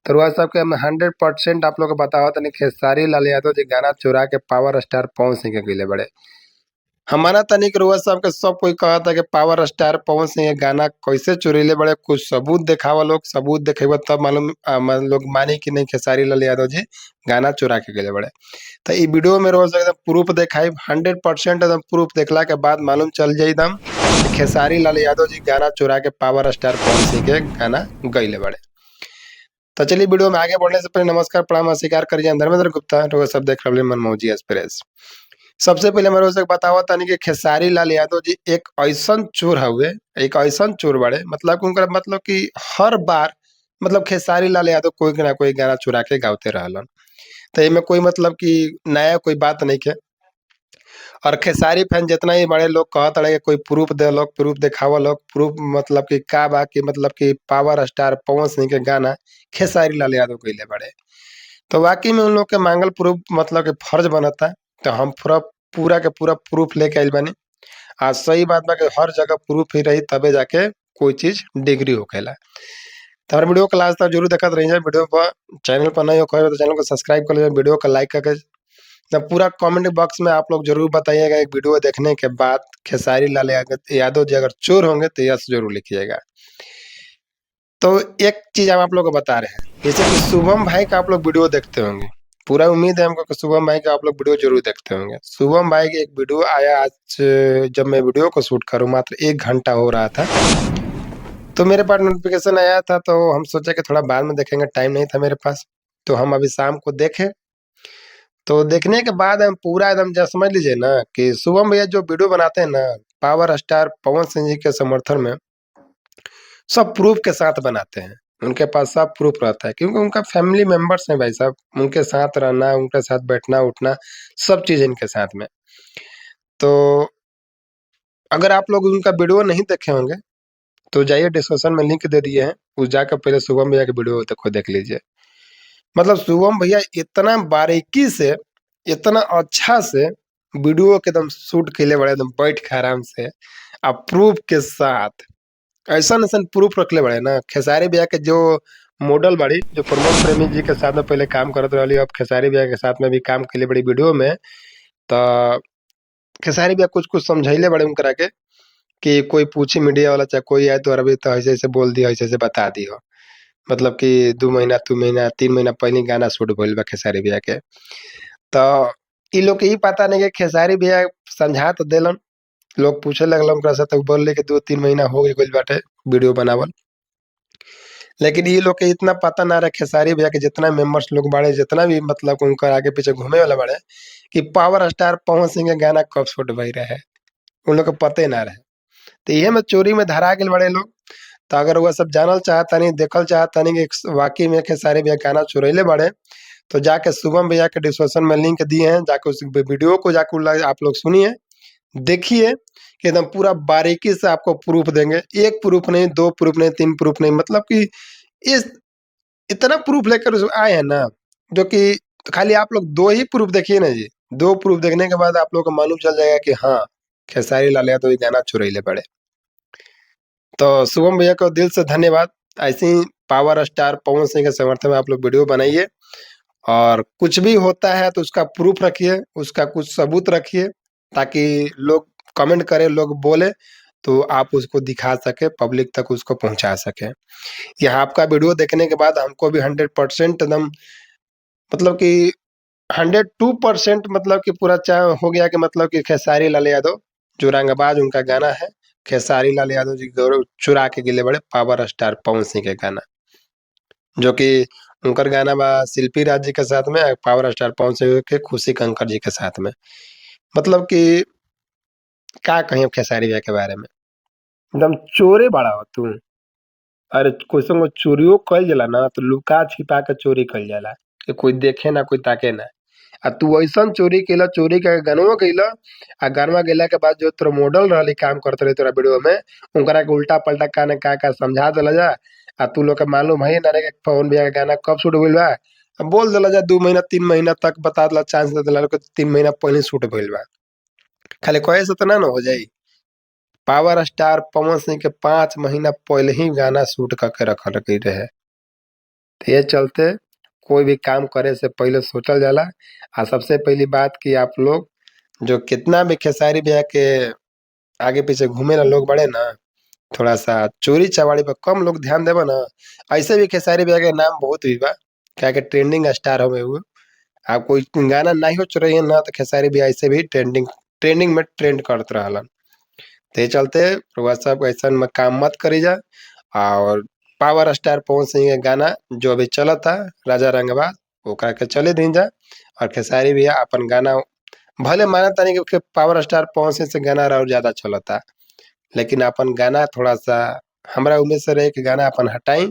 तो रुआ साहब के हम 100% आप लोग को बताओ तनी खेसारी लाल यादव जी गाना चुरा के पावर स्टार पवन सिंह के गईले बड़े। हमारा तनिक रुआ साहब के सब कोई कहा था कि पावर स्टार पवन सिंह ये गाना कैसे चुरीले बड़े, कुछ सबूत दिखावा, लोग सबूत दिखेबा तब मालूम लोग मानी कि नहीं खेसारी लाल यादव जी गाना चुरा के गईले बड़े। तो ई वीडियो में रोज एकदम प्रूफ दिखाई 100% एकदम प्रूफ देखला के बाद मालूम चल जाई एकदम कि खेसारी लाल यादव जी गाना चुरा के पावर स्टार पवन सिंह के गाना गईले बड़े। तो चलिए वीडियो में आगे बढ़ने से पहले नमस्कार प्रणाम और स्वीकार करिए धर्मेंद्र गुप्ता, तो सब देख रहे मनमोजी एक्सप्रेस। सबसे पहले मेरे से बतावा तानी कि खेसारी लाल यादव जी एक ऐसन चोर हुए, एक ऐसन चोर बड़े, मतलब कि उनका मतलब कि हर बार मतलब खेसारी लाल यादव कोई ना कोई गाना चुरा के गाते रहलन। तो इनमें कोई मतलब कि नया कोई बात नहीं है। और खेसारी फैन जितना ही बड़े लोग कहत रहे कोई प्रूफ दे लोग, प्रूफ दिखावा लोग, प्रूफ मतलब कि का बा कि मतलब कि पावर स्टार पवन सिंह के गाना खेसारी लाल यादव कइले बड़े। तो वाकई में उन लोग के मांगल प्रूफ मतलब कि फर्ज बनता। तो हम पूरा पूरा के पूरा प्रूफ लेके आइल बानी। आज सही बात बा कि हर जगह प्रूफ ही रही तबे जाके कोई चीज डिग्री होखेला। तो हमारे वीडियो को लास्ट तक जरूर देखते रहिए। वीडियो पर चैनल पर नए हो तो चैनल को सब्सक्राइब कर लीजिए, वीडियो को लाइक करके तो पूरा कमेंट बॉक्स में आप लोग जरूर बताइएगा एक वीडियो देखने के बाद खेसारी लाल यादव जी अगर चोर होंगे तो यस जरूर लिखिएगा। तो एक चीज हम आप लोग को बता रहे हैं, जैसे कि शुभम भाई का आप लोग वीडियो देखते होंगे, पूरा उम्मीद है हमको कि शुभम भाई का आप लोग वीडियो जरूर देखते होंगे। शुभम भाई की एक वीडियो आया आज, जब मैं वीडियो को शूट करूँ मात्र 1 घंटा हो रहा था, तो मेरे पास नोटिफिकेशन आया था। तो हम सोचे कि थोड़ा बाद में देखेंगे, टाइम नहीं था मेरे पास। तो हम अभी शाम को देखे, तो देखने के बाद हम पूरा एकदम जब समझ लीजिए ना कि शुभम भैया जो वीडियो बनाते हैं ना पावर स्टार पवन सिंह जी के समर्थन में, सब प्रूफ के साथ बनाते हैं। उनके पास सब प्रूफ रहता है क्योंकि उनका फैमिली मेंबर्स हैं भाई साहब, उनके साथ रहना, उनके साथ बैठना उठना, सब चीज इनके साथ में। तो अगर आप लोग उनका वीडियो नहीं देखे होंगे तो जाइए, डिस्क्रिप्शन में लिंक दे दिए हैं, उस जाकर पहले शुभम भैया की वीडियो देखो, देख लीजिए। मतलब शुभम भैया इतना बारीकी से, इतना अच्छा से वीडियो के एकदम शूट के बड़े, एकदम बैठ के आराम से अब प्रूफ के साथ ऐसा ऐसा प्रूफ रखले बड़े ना। खेसारी भैया के जो मॉडल बड़ी, जो प्रमोद प्रेमी जी के साथ में पहले काम करते रही, अब खेसारी भैया के साथ में भी काम के लिए बड़ी वीडियो में। तो खेसारी भैया कुछ कुछ समझाइले बड़े उनकरा के कि कोई पूछे मीडिया वाला चाहे कोई आए तो अरबी तो ऐसे ऐसे बोल दियो, ऐसे ऐसे बता दियो। मतलब कि 2 महीना 2 महीना 3 महीना पहले गाना शूट भइल बा खेसारी भैया के। तो इ लोग के ई पता नहीं कि खेसारी भैया समझा तो देलन, लोग पूछे लगल उनकरा से तो बोलले कि 2-3 महीना हो गइल बाटे वीडियो बनावल। लेकिन ये लोग के इतना पता ना रहे खेसारी भैया के जितना मेंबर्स लोग बाड़े, जितना भी मतलब उनका आगे पीछे घूमे वाला बाड़े, कि पावर स्टार पवन सिंह के गाना कब शूट भई रहे, उन लोग को पते ना रहे। तो इहे में चोरी में धरा गेल बड़े लोग। तो अगर वह सब जानल चाहतानी, देखल चाहतानी कि वाकई में खेसारी भैया गाना चुरैले बड़े, तो जाके शुभम भैया के डिस्क्रिप्शन में लिंक दिए हैं, जाके उस वीडियो को जाके आप लोग सुनिए, देखिए कि एकदम पूरा बारीकी से आपको प्रूफ देंगे। एक प्रूफ नहीं, 2 प्रूफ नहीं, 3 प्रूफ नहीं, मतलब कि इस इतना प्रूफ लेकर आए हैं ना, जो कि खाली आप लोग 2 ही प्रूफ देखिए ना जी। 2 प्रूफ देखने के बाद आप लोग को मालूम चल जाएगा कि हाँ, खेसारी लाल यादव ये गाना चुरैले बड़े। तो शुभम भैया को दिल से धन्यवाद। ऐसे ही पावर स्टार पवन सिंह के समर्थन में आप लोग वीडियो बनाइए, और कुछ भी होता है तो उसका प्रूफ रखिए, उसका कुछ सबूत रखिए, ताकि लोग कमेंट करें, लोग बोले तो आप उसको दिखा सके, पब्लिक तक उसको पहुंचा सके। यह आपका वीडियो देखने के बाद हमको भी 100% एकदम मतलब कि 102% मतलब कि पूरा चाह हो गया कि मतलब कि खेसारी लाल यादव जो रंगबाज उनका गाना है, खेसारी लाल यादव जी गौरव चुरा के गिले बड़े पावर स्टार पवन सिंह के गाना, जो कि उनकर गाना बा शिल्पी राज जी के साथ में, पावर स्टार पवन सिंह के खुशी कंकर जी के साथ में। मतलब कि का कहीं खेसारी भैया के बारे में, एकदम चोरे बड़ा हो तू। अरे कैसन को चोरियो कइल जाला ना तो लुका छिपा के चोरी कइल जाला कि कोई देखे ना, कोई ताके ना। आ तू ऐसन चोरी केला, चोरी के गनवा गइला, आ गनवा गेला के बाद जो तोरा मॉडल रहली काम करते रहे तोरा वीडियो में, उनकरा के उल्टा पल्टा का न का समझा देला जा। आ तू लोग के मालूम है ना रे कि पवन भैया के गाना कब शूट भइल बा, अब बोल देला जा 2 महीना 3 महीना तक बता देला, चांस दे देला कि 3 महीना पहले शूट भइल बा। खाली कहे से तो ना हो जाई। पावर स्टार पवन सिंह के 5 महीना पहले ही गाना शूट करके रखल गई रहे। तो ये चलते कोई भी काम करे से पहले सोचल जाला। आ सबसे पहली बात कि आप लोग जो कितना भी खेसारी भैया के आगे पीछे घूमे ना लोग बड़े ना, थोड़ा सा चोरी चवारी पर कम लोग ध्यान देबा ना। ऐसे भी खेसारी भैया के नाम बहुत भी बा, क्या के ट्रेंडिंग स्टार हवे उ। आप कोई गाना नहीं हो रही है ना तो खेसारी भैया ऐसे भी ट्रेंडिंग ट्रेंडिंग में ट्रेंड करत रहलन। ते चलते रउआ सब ऐसन में काम मत करी जा। और पावर स्टार पवन सिंह के गाना जो अभी चलता राजा रंगबाज ओकरा के चले दी जा। और खेसारी भैया अपन गाना भले माना तानी कि पावर स्टार पवन सिंह से गाना और ज्यादा चलता, लेकिन अपन गाना थोड़ा सा हमरा उम्मीद से रहे कि गाना अपन हटाई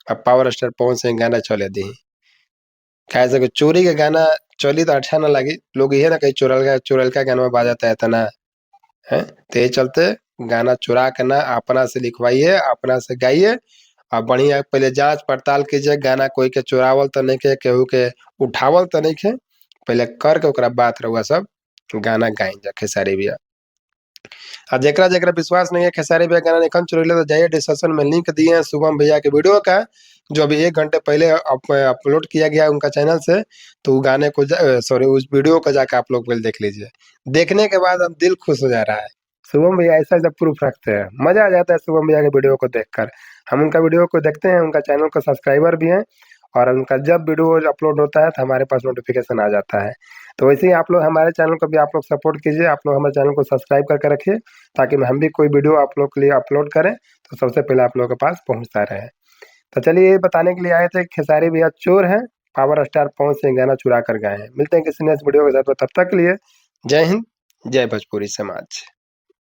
और पावर स्टार पवन सिंह गाना चले दी। खाए सके चोरी के गाना चली तो अच्छा ना लगी, लोग ये ना कहीं चुरल का गाना बाजाता है इतना है। तो ये चलते गाना चुरा के ना अपना से लिखवाइए, अपना से गाइए। और बढ़िया पहले जांच पड़ताल कीजिए, गाना कोई के चुरावल तो नहीं के, केहू के उठावल तो नहीं के, पहले करके ओकरा बात रहुआ सब गाना गाई जा खेसारी भैया। आ जेकरा जेकरा विश्वास नहीं है खेसारी भैया गाना निकल चुरैले तो जाइए डिस्क्रिप्शन में लिंक दिए हैं शुभम भैया के वीडियो का, जो अभी 1 घंटे पहले अपलोड किया गया उनका चैनल से। तो वो गाने को सॉरी उस वीडियो को जाकर आप लोग पहले देख लीजिए। देखने के बाद अब दिल खुश हो जा रहा है। शुभम भैया ऐसा प्रूफ रखते हैं, मजा आ जाता है शुभम भैया के वीडियो को देखकर। हम उनका वीडियो को देखते हैं, उनका चैनल का सब्सक्राइबर भी हैं। और उनका जब वीडियो अपलोड होता है तो हमारे पास नोटिफिकेशन आ जाता है। तो वैसे ही आप लोग हमारे चैनल को भी आप लोग सपोर्ट कीजिए, आप लोग हमारे चैनल को सब्सक्राइब करके रखिए, ताकि हम भी कोई वीडियो आप लोग के लिए अपलोड करें तो सबसे पहले आप लोगों के पास पहुंचता रहे। तो चलिए ये बताने के लिए आए थे खेसारी भैया चोर हैं, पावर स्टार पवन सिंह गाना चुरा कर गए हैं। मिलते हैं किसी नेक्स्ट वीडियो के साथ, तब तक के लिए जय हिंद, जय भोजपुरी समाज।